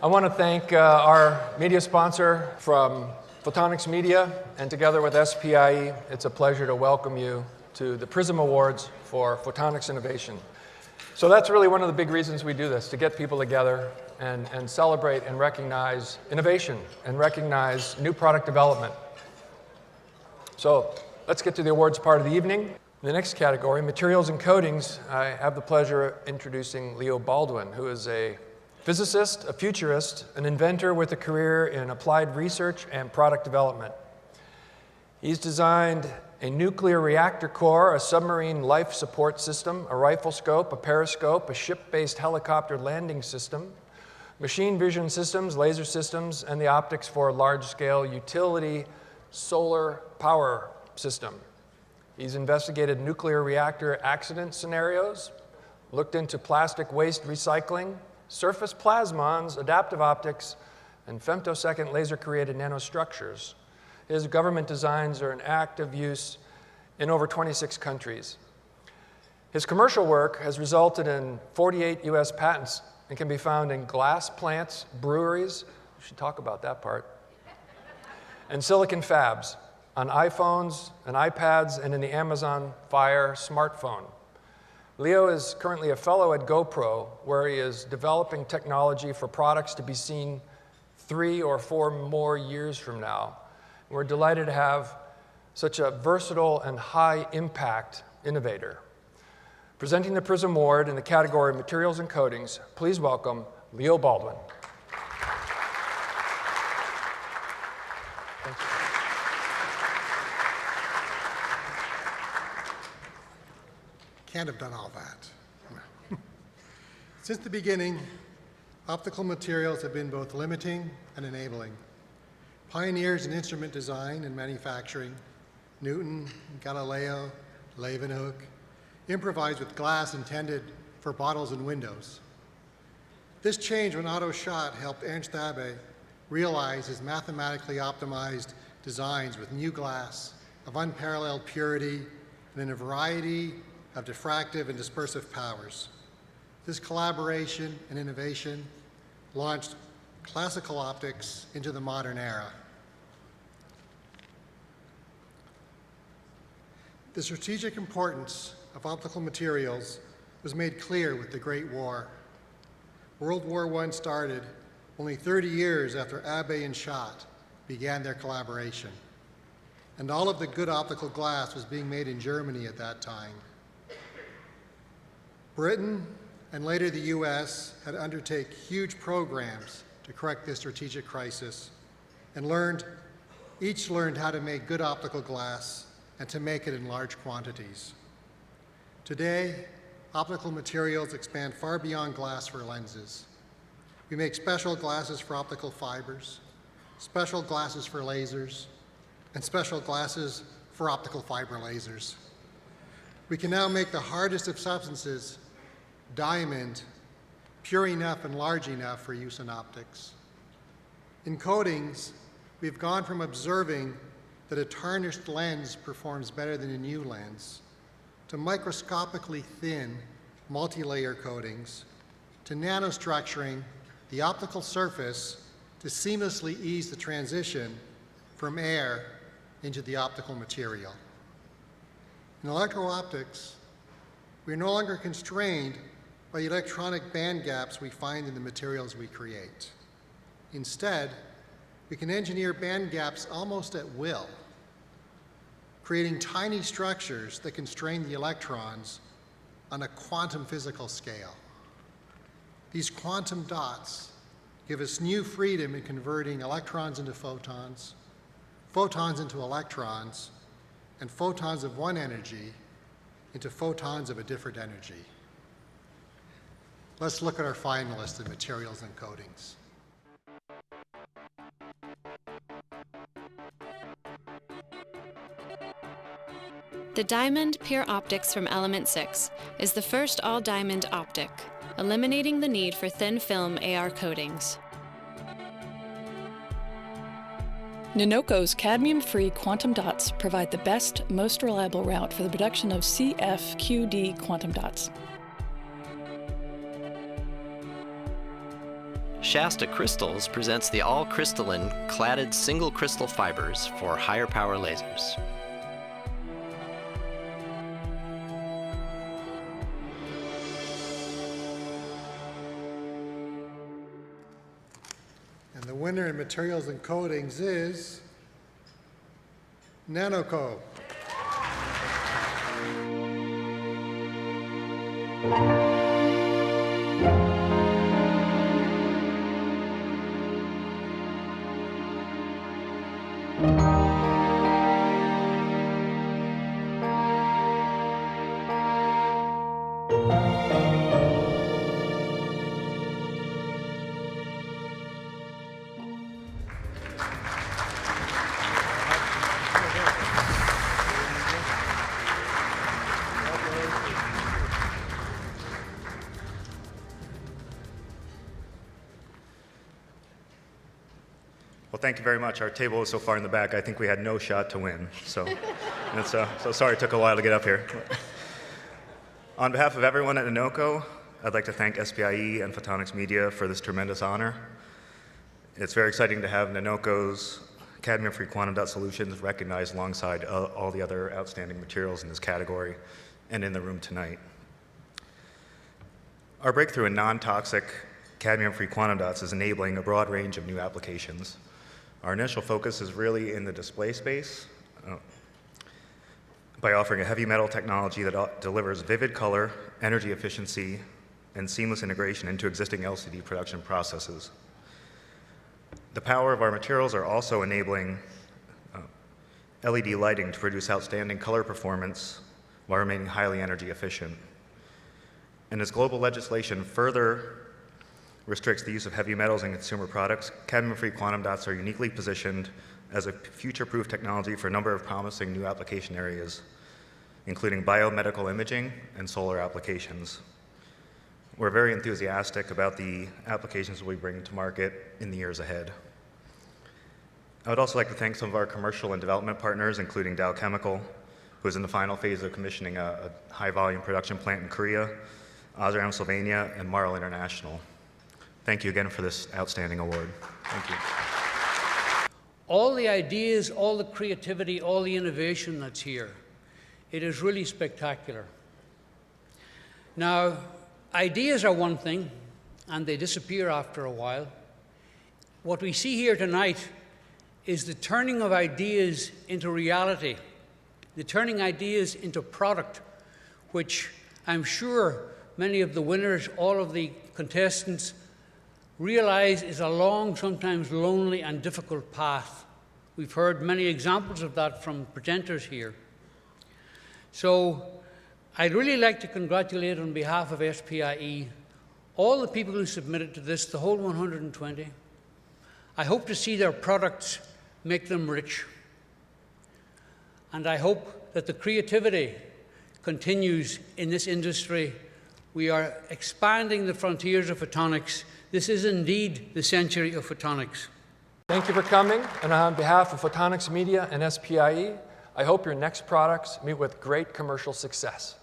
I want to thank our media sponsor from Photonics Media, and together with SPIE, it's a pleasure to welcome you to the Prism Awards for Photonics Innovation. So that's really one of the big reasons we do this, to get people together and celebrate and recognize innovation and recognize new product development. So let's get to the awards part of the evening. In the next category, materials and coatings, I have the pleasure of introducing Leo Baldwin, who is a physicist, a futurist, an inventor with a career in applied research and product development. He's designed a nuclear reactor core, a submarine life support system, a rifle scope, a periscope, a ship-based helicopter landing system, machine vision systems, laser systems, and the optics for a large-scale utility solar power system. He's investigated nuclear reactor accident scenarios, looked into plastic waste recycling, surface plasmons, adaptive optics, and femtosecond laser-created nanostructures. His government designs are in active use in over 26 countries. His commercial work has resulted in 48 US patents and can be found in glass plants, breweries, we should talk about that part, and silicon fabs, on iPhones and iPads, and in the Amazon Fire smartphone. Leo is currently a fellow at GoPro, where he is developing technology for products to be seen 3 or 4 more years from now. We're delighted to have such a versatile and high-impact innovator. Presenting the Prism Award in the category of Materials and Coatings, please welcome Leo Baldwin. Thank you. Can't have done all that. Since the beginning, optical materials have been both limiting and enabling. Pioneers in instrument design and manufacturing, Newton, Galileo, Leeuwenhoek, improvised with glass intended for bottles and windows. This changed when Otto Schott helped Ernst Abbe realize his mathematically optimized designs with new glass of unparalleled purity and in a variety of diffractive and dispersive powers. This collaboration and innovation launched classical optics into the modern era. The strategic importance of optical materials was made clear with the Great War. World War I started only 30 years after Abbe and Schott began their collaboration. And all of the good optical glass was being made in Germany at that time. Britain, and later the US, had to undertake huge programs to correct this strategic crisis, and each learned how to make good optical glass and to make it in large quantities. Today, optical materials expand far beyond glass for lenses. We make special glasses for optical fibers, special glasses for lasers, and special glasses for optical fiber lasers. We can now make the hardest of substances, diamond, pure enough and large enough for use in optics. In coatings, we've gone from observing that a tarnished lens performs better than a new lens, to microscopically thin multi-layer coatings, to nanostructuring the optical surface to seamlessly ease the transition from air into the optical material. In electro-optics, we are no longer constrained by the electronic band gaps we find in the materials we create. Instead, we can engineer band gaps almost at will, creating tiny structures that constrain the electrons on a quantum physical scale. These quantum dots give us new freedom in converting electrons into photons, photons into electrons, and photons of one energy into photons of a different energy. Let's look at our finalists in materials and coatings. The Diamond Pure Optics from Element 6 is the first all-diamond optic, eliminating the need for thin film AR coatings. Nanoco's cadmium-free quantum dots provide the best, most reliable route for the production of CFQD quantum dots. Shasta Crystals presents the all-crystalline cladded single crystal fibers for higher power lasers. And the winner in materials and coatings is Nanoco. Well, thank you very much. Our table was so far in the back, I think we had no shot to win. So, so sorry it took a while to get up here. On behalf of everyone at Nanoco, I'd like to thank SPIE and Photonics Media for this tremendous honor. It's very exciting to have Nanoco's cadmium-free quantum dot solutions recognized alongside all the other outstanding materials in this category and in the room tonight. Our breakthrough in non-toxic cadmium-free quantum dots is enabling a broad range of new applications. Our initial focus is really in the display space by offering a heavy metal technology that delivers vivid color, energy efficiency, and seamless integration into existing LCD production processes. The power of our materials are also enabling LED lighting to produce outstanding color performance while remaining highly energy efficient. And as global legislation further restricts the use of heavy metals in consumer products, cadmium-free quantum dots are uniquely positioned as a future-proof technology for a number of promising new application areas, including biomedical imaging and solar applications. We're very enthusiastic about the applications we bring to market in the years ahead. I would also like to thank some of our commercial and development partners, including Dow Chemical, who is in the final phase of commissioning a high-volume production plant in Korea, Osram, Slovenia, and Marl International. Thank you again for this outstanding award. Thank you. All the ideas, all the creativity, all the innovation that's here, it is really spectacular. Now, ideas are one thing, and they disappear after a while. What we see here tonight is the turning of ideas into reality, the turning ideas into product, which I'm sure many of the winners, all of the contestants, realize is a long, sometimes lonely and difficult path. We've heard many examples of that from presenters here. So I'd really like to congratulate on behalf of SPIE all the people who submitted to this, the whole 120. I hope to see their products make them rich. And I hope that the creativity continues in this industry. We are expanding the frontiers of photonics. This is indeed the century of photonics. Thank you for coming, and on behalf of Photonics Media and SPIE, I hope your next products meet with great commercial success.